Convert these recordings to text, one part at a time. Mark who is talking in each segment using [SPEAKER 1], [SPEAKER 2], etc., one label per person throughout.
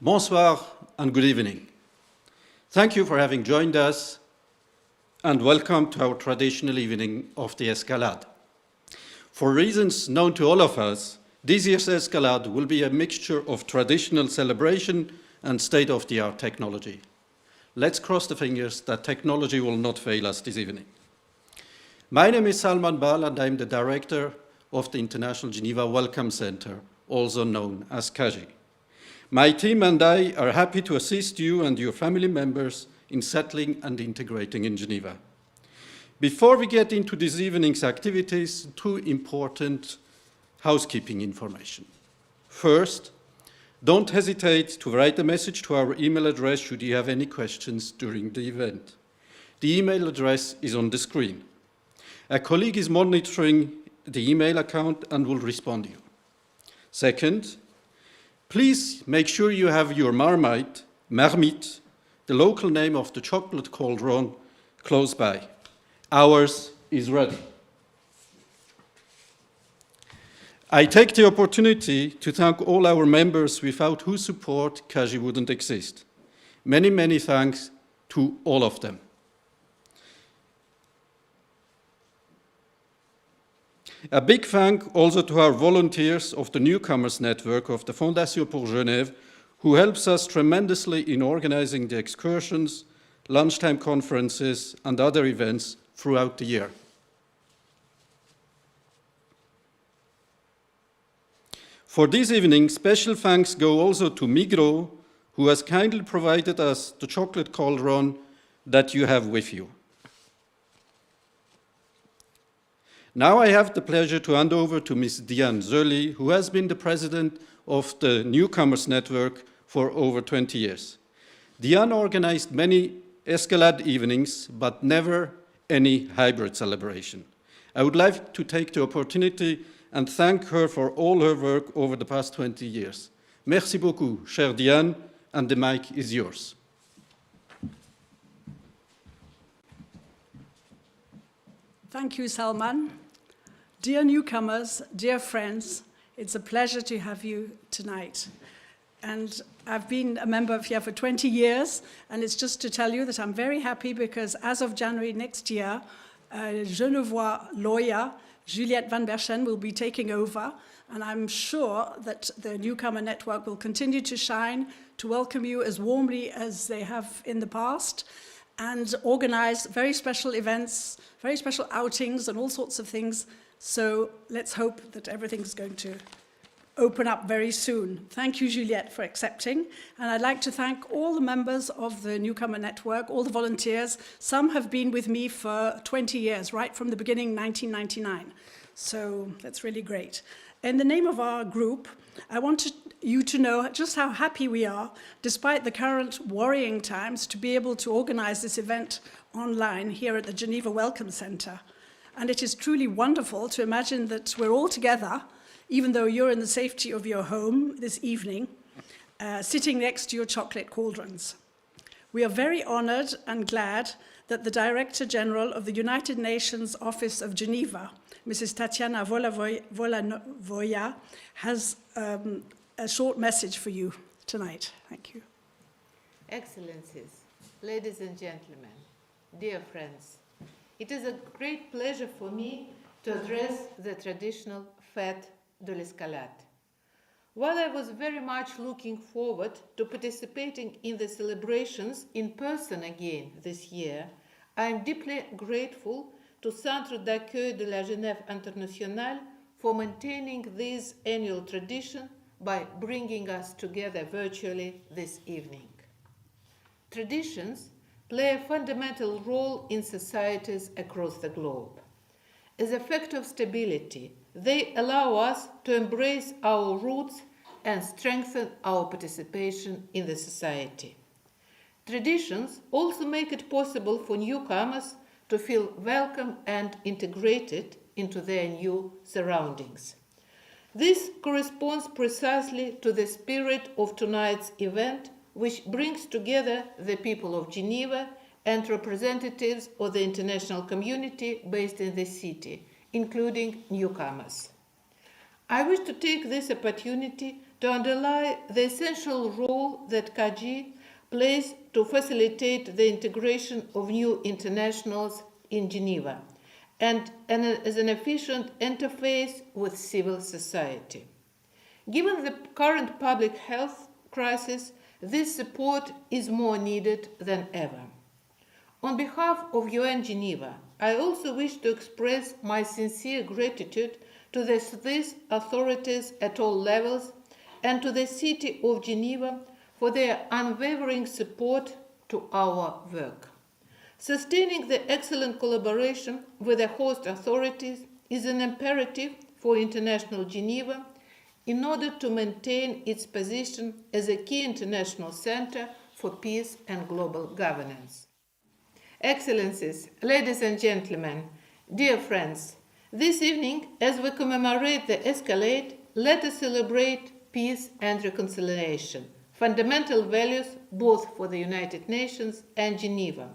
[SPEAKER 1] Bonsoir and good evening. Thank you for having joined us and welcome to our traditional evening of the Escalade. For reasons known to all of us, this year's Escalade will be a mixture of traditional celebration and state-of-the-art technology. Let's cross the fingers that technology will not fail us this evening. My name is Salman Bal and I'm the director of the International Geneva Welcome Center, also known as CAGI. My team and I are happy to assist you and your family members in settling and integrating in Geneva. Before we get into this evening's activities, two important housekeeping information. First, don't hesitate to write a message to our email address should you have any questions during the event. The email address is on the screen. A colleague is monitoring the email account and will respond to you. Second, please make sure you have your marmite, the local name of the chocolate cauldron, close by. Ours is ready. I take the opportunity to thank all our members without whose support CAGI wouldn't exist. Many, many thanks to all of them. A big thank also to our volunteers of the Newcomers Network of the Fondation pour Genève, who helps us tremendously in organizing the excursions, lunchtime conferences, and other events throughout the year. For this evening, special thanks go also to Migros, who has kindly provided us the chocolate cauldron that you have with you. Now I have the pleasure to hand over to Ms. Diane Zöli, who has been the president of the Newcomers Network for over 20 years. Diane organized many Escalade evenings, but never any hybrid celebration. I would like to take the opportunity and thank her for all her work over the past 20 years. Merci beaucoup, chère Diane, and the mic is yours.
[SPEAKER 2] Thank you, Salman. Dear newcomers, dear friends, it's a pleasure to have you tonight. And I've been a member of here for 20 years, and it's just to tell you that I'm very happy because as of January next year, Genevois lawyer Juliette Van Berchen will be taking over, and I'm sure that the Newcomer Network will continue to shine, to welcome you as warmly as they have in the past, and organize very special events, very special outings, and all sorts of things. So let's hope that everything's going to open up very soon. Thank you, Juliette, for accepting. And I'd like to thank all the members of the Newcomer Network, all the volunteers. Some have been with me for 20 years, right from the beginning, 1999. So that's really great. In the name of our group, I wanted you to know just how happy we are, despite the current worrying times, to be able to organize this event online here at the Geneva Welcome Center. And it is truly wonderful to imagine that we're all together, even though you're in the safety of your home this evening, sitting next to your chocolate cauldrons. We are very honored and glad that the Director General of the United Nations Office of Geneva, Mrs. Tatiana Volanovoya, has a short message for you tonight. Thank you.
[SPEAKER 3] Excellencies, ladies and gentlemen, dear friends, it is a great pleasure for me to address the traditional Fête de l'Escalade. While I was very much looking forward to participating in the celebrations in person again this year, I am deeply grateful to Centre d'accueil de la Genève Internationale for maintaining this annual tradition by bringing us together virtually this evening. Traditions play a fundamental role in societies across the globe. As a factor of stability, they allow us to embrace our roots and strengthen our participation in the society. Traditions also make it possible for newcomers to feel welcome and integrated into their new surroundings. This corresponds precisely to the spirit of tonight's event, which brings together the people of Geneva and representatives of the international community based in the city, including newcomers. I wish to take this opportunity to underline the essential role that CAGI plays to facilitate the integration of new internationals in Geneva and as an efficient interface with civil society. Given the current public health crisis, this support is more needed than ever. On behalf of UN Geneva, I also wish to express my sincere gratitude to the Swiss authorities at all levels and to the City of Geneva for their unwavering support to our work. Sustaining the excellent collaboration with the host authorities is an imperative for International Geneva in order to maintain its position as a key international center for peace and global governance. Excellencies, ladies and gentlemen, dear friends, this evening, as we commemorate the escalade, let us celebrate peace and reconciliation, fundamental values both for the United Nations and Geneva.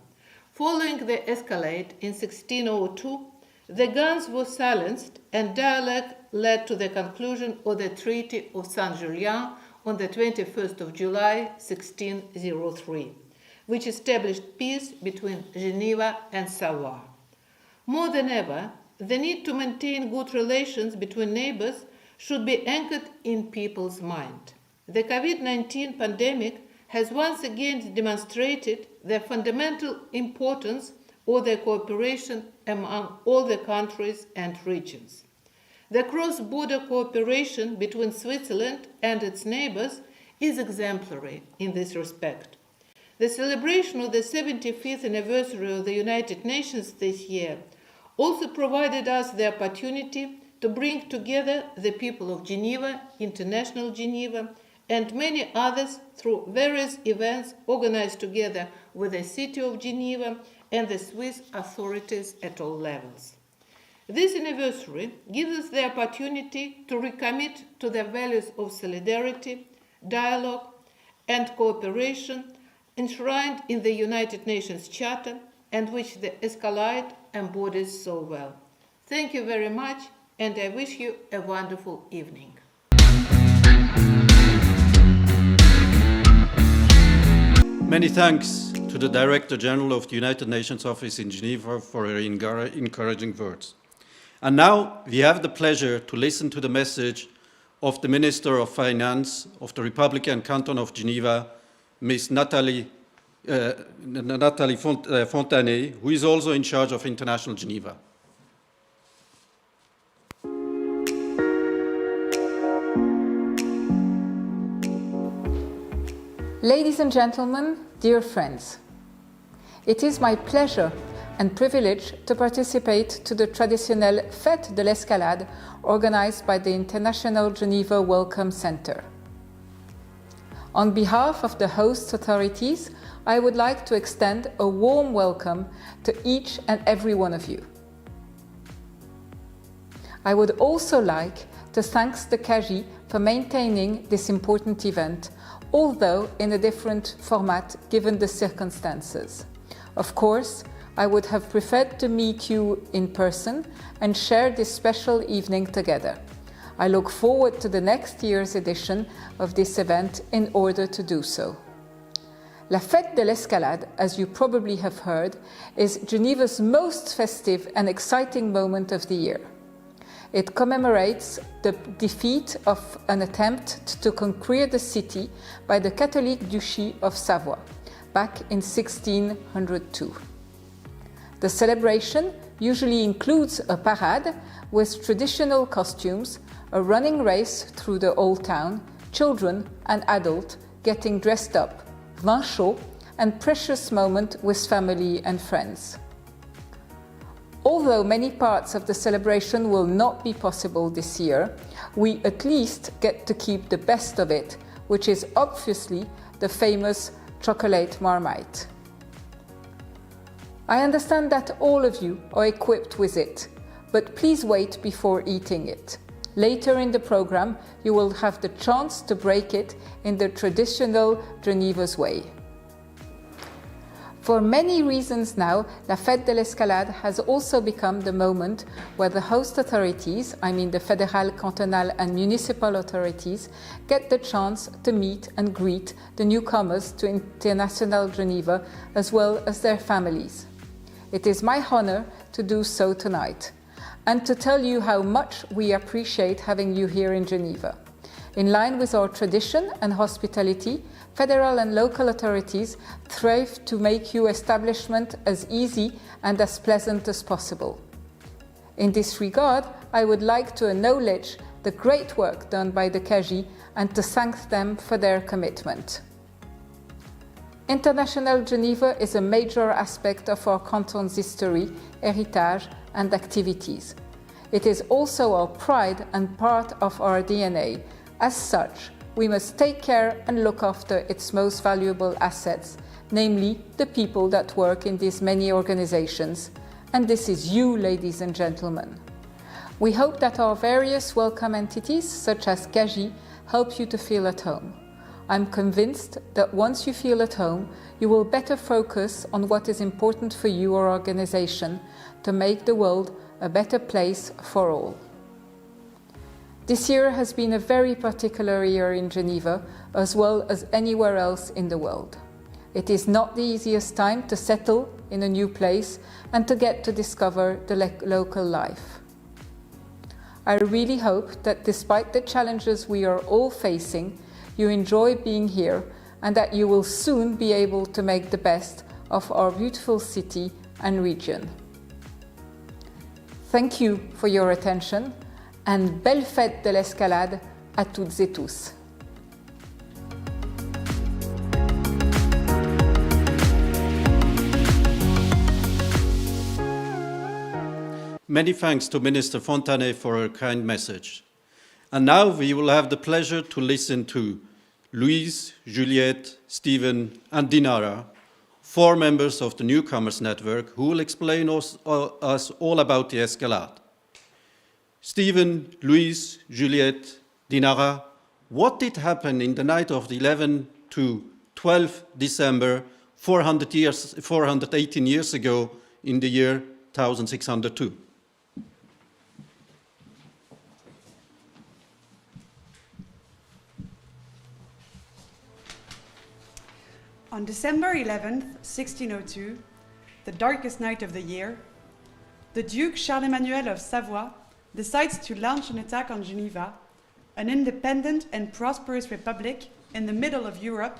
[SPEAKER 3] Following the escalade in 1602, the guns were silenced and dialogue led to the conclusion of the Treaty of Saint-Julien on the 21st of July 1603, which established peace between Geneva and Savoie. More than ever, the need to maintain good relations between neighbors should be anchored in people's mind. The COVID-19 pandemic has once again demonstrated the fundamental importance of the cooperation among all the countries and regions. The cross-border cooperation between Switzerland and its neighbors is exemplary in this respect. The celebration of the 75th anniversary of the United Nations this year also provided us the opportunity to bring together the people of Geneva, International Geneva, and many others through various events organized together with the City of Geneva and the Swiss authorities at all levels. This anniversary gives us the opportunity to recommit to the values of solidarity, dialogue, and cooperation enshrined in the United Nations Charter and which the escalade embodies so well. Thank you very much, and I wish you a wonderful evening.
[SPEAKER 1] Many thanks to the Director General of the United Nations Office in Geneva for her encouraging words. And now we have the pleasure to listen to the message of the Minister of Finance of the Republican Canton of Geneva, Ms. Nathalie Fontanet, who is also in charge of International Geneva.
[SPEAKER 4] Ladies and gentlemen, dear friends, it is my pleasure and privilege to participate to the traditional Fête de l'Escalade organized by the International Geneva Welcome Center. On behalf of the host authorities, I would like to extend a warm welcome to each and every one of you. I would also like to thank the CAGI for maintaining this important event, although in a different format given the circumstances. Of course, I would have preferred to meet you in person and share this special evening together. I look forward to the next year's edition of this event in order to do so. La Fête de l'Escalade, as you probably have heard, is Geneva's most festive and exciting moment of the year. It commemorates the defeat of an attempt to conquer the city by the Catholic Duchy of Savoie back in 1602. The celebration usually includes a parade with traditional costumes, a running race through the old town, children and adults getting dressed up, vin chaud, and precious moment with family and friends. Although many parts of the celebration will not be possible this year, we at least get to keep the best of it, which is obviously the famous chocolate marmite. I understand that all of you are equipped with it, but please wait before eating it. Later in the program, you will have the chance to break it in the traditional Geneva's way. For many reasons now, La Fête de l'Escalade has also become the moment where the host authorities, I mean the federal, cantonal and municipal authorities, get the chance to meet and greet the newcomers to International Geneva as well as their families. It is my honor to do so tonight and to tell you how much we appreciate having you here in Geneva. In line with our tradition and hospitality, federal and local authorities strive to make your establishment as easy and as pleasant as possible. In this regard, I would like to acknowledge the great work done by the CAGI and to thank them for their commitment. International Geneva is a major aspect of our canton's history, heritage and activities. It is also our pride and part of our DNA. As such, we must take care and look after its most valuable assets, namely the people that work in these many organizations. And this is you, ladies and gentlemen. We hope that our various welcome entities, such as CAGI, help you to feel at home. I'm convinced that once you feel at home, you will better focus on what is important for you or organization to make the world a better place for all. This year has been a very particular year in Geneva, as well as anywhere else in the world. It is not the easiest time to settle in a new place and to get to discover the local life. I really hope that despite the challenges we are all facing, you enjoy being here and that you will soon be able to make the best of our beautiful city and region. Thank you for your attention. And belle fête de l'escalade à toutes et tous.
[SPEAKER 1] Many thanks to Minister Fontanet for her kind message. And now we will have the pleasure to listen to Louise, Juliette, Stephen and Dinara, 4 members of the Newcomers Network who will explain us all about the Escalade. Stephen, Louise, Juliette, Dinara, what did happen in the night of the 11 to 12 December 418 years ago in the year 1602?
[SPEAKER 5] On December 11th, 1602, the darkest night of the year, the Duke Charles-Emmanuel of Savoy decides to launch an attack on Geneva, an independent and prosperous republic in the middle of Europe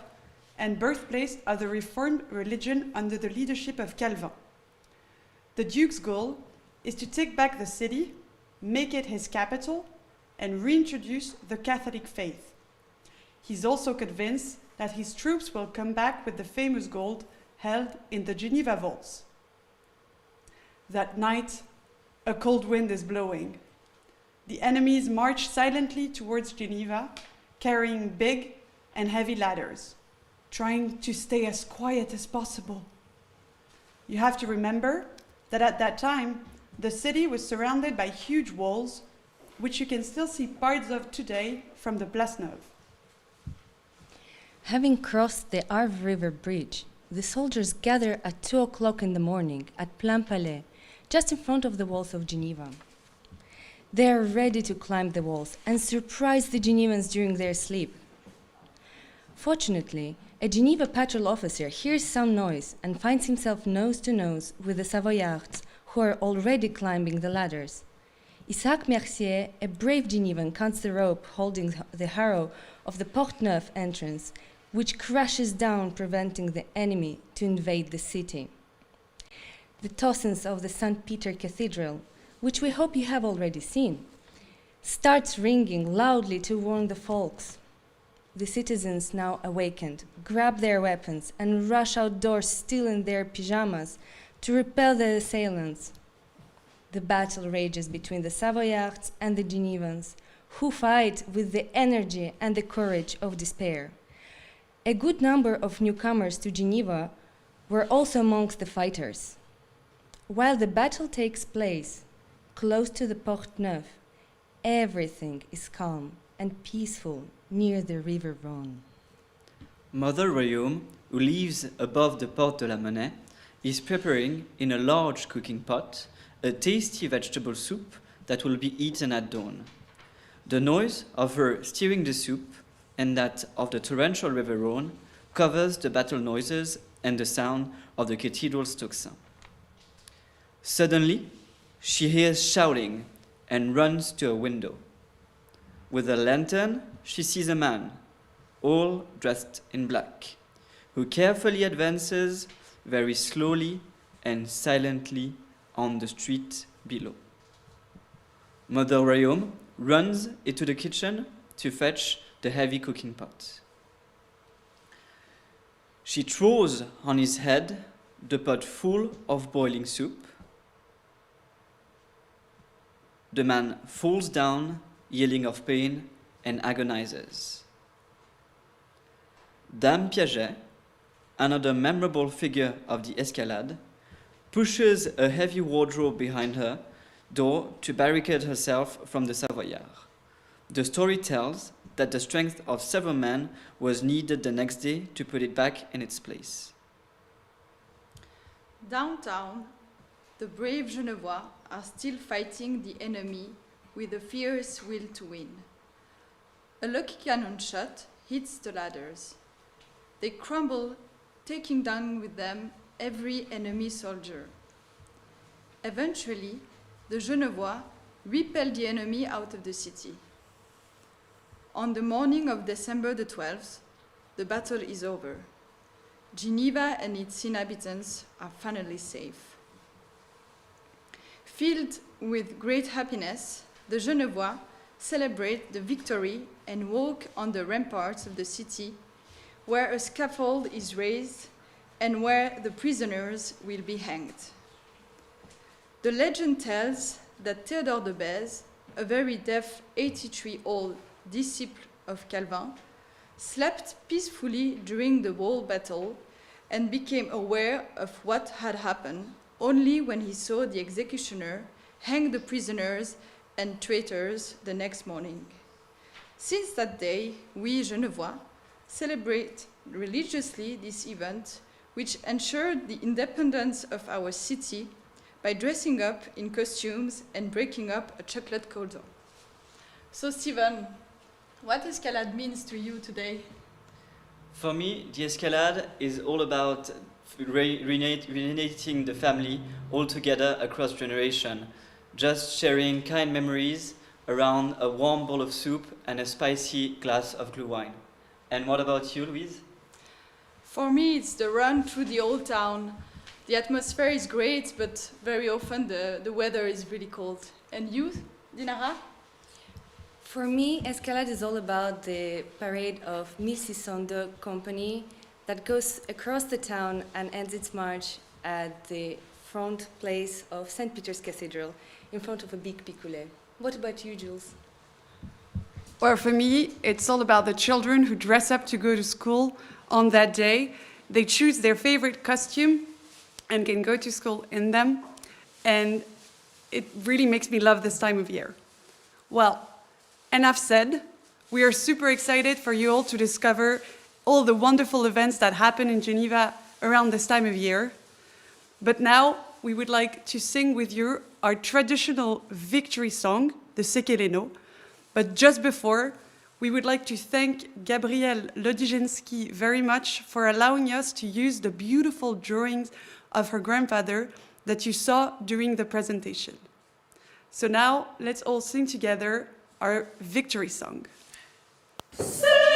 [SPEAKER 5] and birthplace of the Reformed religion under the leadership of Calvin. The Duke's goal is to take back the city, make it his capital, and reintroduce the Catholic faith. He's also convinced that his troops will come back with the famous gold held in the Geneva vaults. That night, a cold wind is blowing. The enemies march silently towards Geneva, carrying big and heavy ladders, trying to stay as quiet as possible. You have to remember that at that time, the city was surrounded by huge walls, which you can still see parts of today from the Place Neuve.
[SPEAKER 6] Having crossed the Arve River Bridge, the soldiers gather at 2 o'clock in the morning at Plain Palais, just in front of the walls of Geneva. They are ready to climb the walls and surprise the Genevans during their sleep. Fortunately, a Geneva patrol officer hears some noise and finds himself nose to nose with the Savoyards, who are already climbing the ladders. Isaac Mercier, a brave Genevan, cuts the rope holding the harrow of the Porte Neuve entrance, which crashes down, preventing the enemy to invade the city. The tocsin of the St. Peter Cathedral, which we hope you have already seen, starts ringing loudly to warn the folks. The citizens, now awakened, grab their weapons and rush outdoors still in their pyjamas to repel the assailants. The battle rages between the Savoyards and the Genevans, who fight with the energy and the courage of despair. A good number of newcomers to Geneva were also amongst the fighters. While the battle takes place close to the Porte Neuve, everything is calm and peaceful near the river Rhône.
[SPEAKER 7] Mother Royaume, who lives above the Porte de la Monnaie, is preparing in a large cooking pot a tasty vegetable soup that will be eaten at dawn. The noise of her stirring the soup and that of the torrential river Rhône covers the battle noises and the sound of the cathedral's tocsin. Suddenly, she hears shouting and runs to a window. With a lantern, she sees a man, all dressed in black, who carefully advances very slowly and silently on the street below. Mother Royaume runs into the kitchen to fetch the heavy cooking pot. She throws on his head the pot full of boiling soup. The man falls down, yelling of pain, and agonizes. Dame Piaget, another memorable figure of the escalade, pushes a heavy wardrobe behind her door to barricade herself from the Savoyards. The story tells that the strength of several men was needed the next day to put it back in its place.
[SPEAKER 8] Downtown, the brave Genevois are still fighting the enemy with a fierce will to win. A lucky cannon shot hits the ladders. They crumble, taking down with them every enemy soldier. Eventually, the Genevois repel the enemy out of the city. On the morning of December the 12th, the battle is over. Geneva and its inhabitants are finally safe. Filled with great happiness, the Genevois celebrate the victory and walk on the ramparts of the city, where a scaffold is raised and where the prisoners will be hanged. The legend tells that Théodore de Bèze, a very deaf 83-year-old disciple of Calvin, slept peacefully during the whole battle and became aware of what had happened only when he saw the executioner hang the prisoners and traitors the next morning. Since that day, we Genevois celebrate religiously this event, which ensured the independence of our city by dressing up in costumes and breaking up a chocolate cordon. So, Steven, what escalade means to you today?
[SPEAKER 7] For me, the escalade is all about reuniting the family all together across generation, just sharing kind memories around a warm bowl of soup and a spicy glass of glue wine. And what about you, Louise?
[SPEAKER 8] For me, it's the run through the old town. The atmosphere is great, but very often the weather is really cold. And you, Dinara?
[SPEAKER 6] For me, Escalade is all about the parade of Mrs. Sonder Company that goes across the town and ends its march at the front place of St. Peter's Cathedral in front of a big picolet. What about you, Jules?
[SPEAKER 5] Well, for me, it's all about the children who dress up to go to school on that day. They choose their favorite costume and can go to school in them. And it really makes me love this time of year. Well, enough said. We are super excited for you all to discover all the wonderful events that happen in Geneva around this time of year. But now we would like to sing with you our traditional victory song, the Sekeleno. But just before, we would like to thank Gabrielle Lodizinski very much for allowing us to use the beautiful drawings of her grandfather that you saw during the presentation. So now let's all sing together our victory song.
[SPEAKER 9] Patron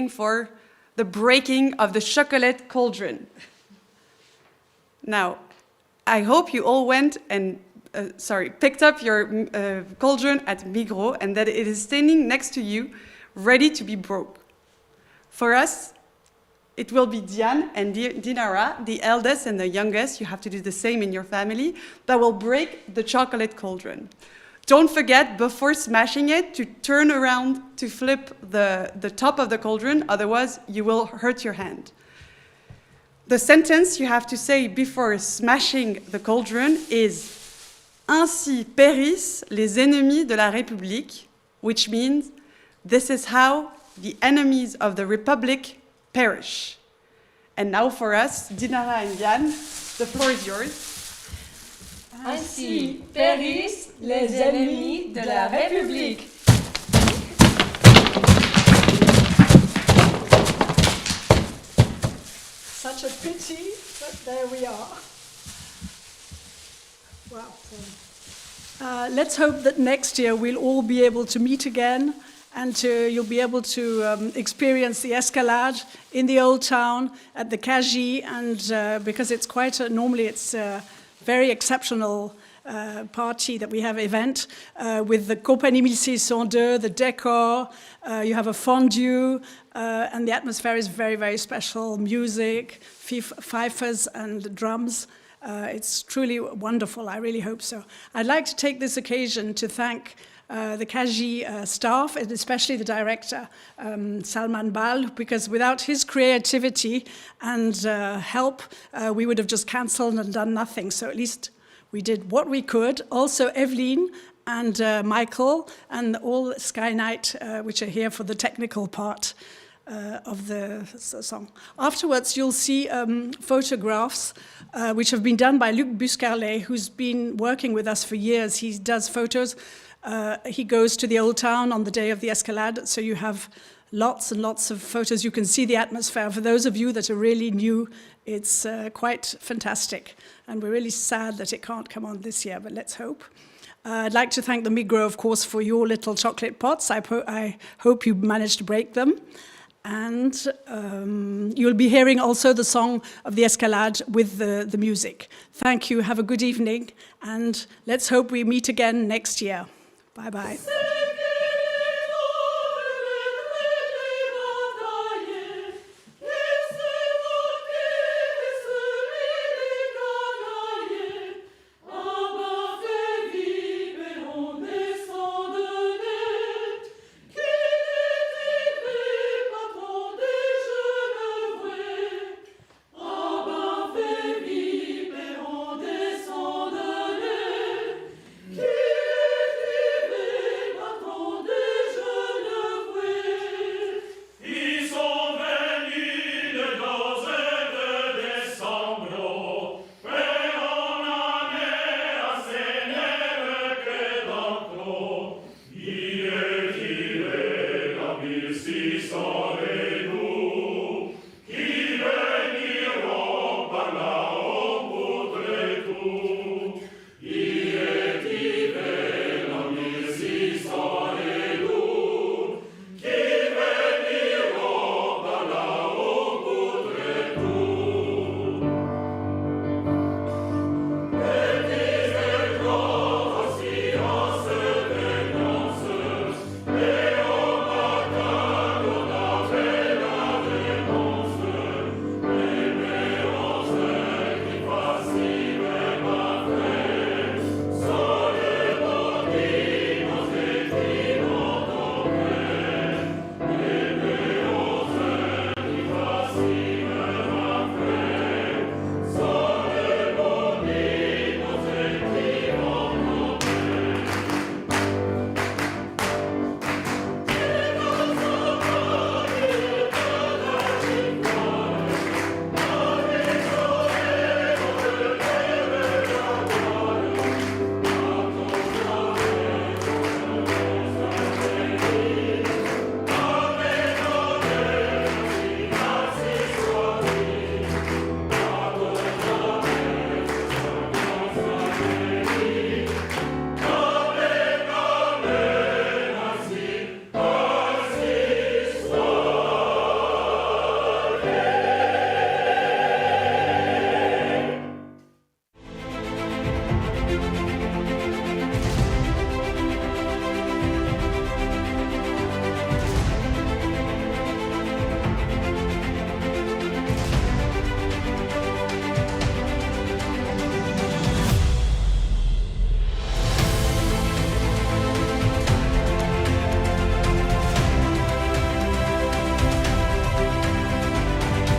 [SPEAKER 5] waiting for the breaking of the chocolate cauldron. Now, I hope you all went and picked up your cauldron at Migros and that it is standing next to you, ready to be broke. For us, it will be Diane and Dinara, the eldest and the youngest, you have to do the same in your family, that will break the chocolate cauldron. Don't forget, before smashing it, to turn around to flip the top of the cauldron, otherwise you will hurt your hand. The sentence you have to say before smashing the cauldron is Ainsi périssent les ennemis de la République, which means this is how the enemies of the Republic perish. And now for us, Dinara and Yann, the floor is yours.
[SPEAKER 2] Ainsi périssent les ennemis de la République. Such a pity, but there we are. Wow. Let's hope that next year we'll all be able to meet again and you'll be able to experience the escalade in the old town at the CAGI, and because it's normally it's a very exceptional party that we have event with the Compagnie 1602, the decor, you have a fondue, and the atmosphere is very, very special. Music, fifers and drums. It's truly wonderful. I really hope so. I'd like to take this occasion to thank the CAGI staff, and especially the director, Salman Bal, because without his creativity and help, we would have just cancelled and done nothing. So at least we did what we could. Also, Evelyn and Michael and all Sky Night, which are here for the technical part of the song. Afterwards, you'll see photographs which have been done by Luc Buscarlet, who's been working with us for years. He does photos. He goes to the old town on the day of the escalade, so you have lots and lots of photos. You can see the atmosphere. For those of you that are really new, it's quite fantastic. And we're really sad that it can't come on this year, but let's hope. I'd like to thank the Migros, of course, for your little chocolate pots. I hope you managed to break them. And you'll be hearing also the song of the escalade with the music. Thank you, have a good evening, and let's hope we meet again next year. Bye-bye.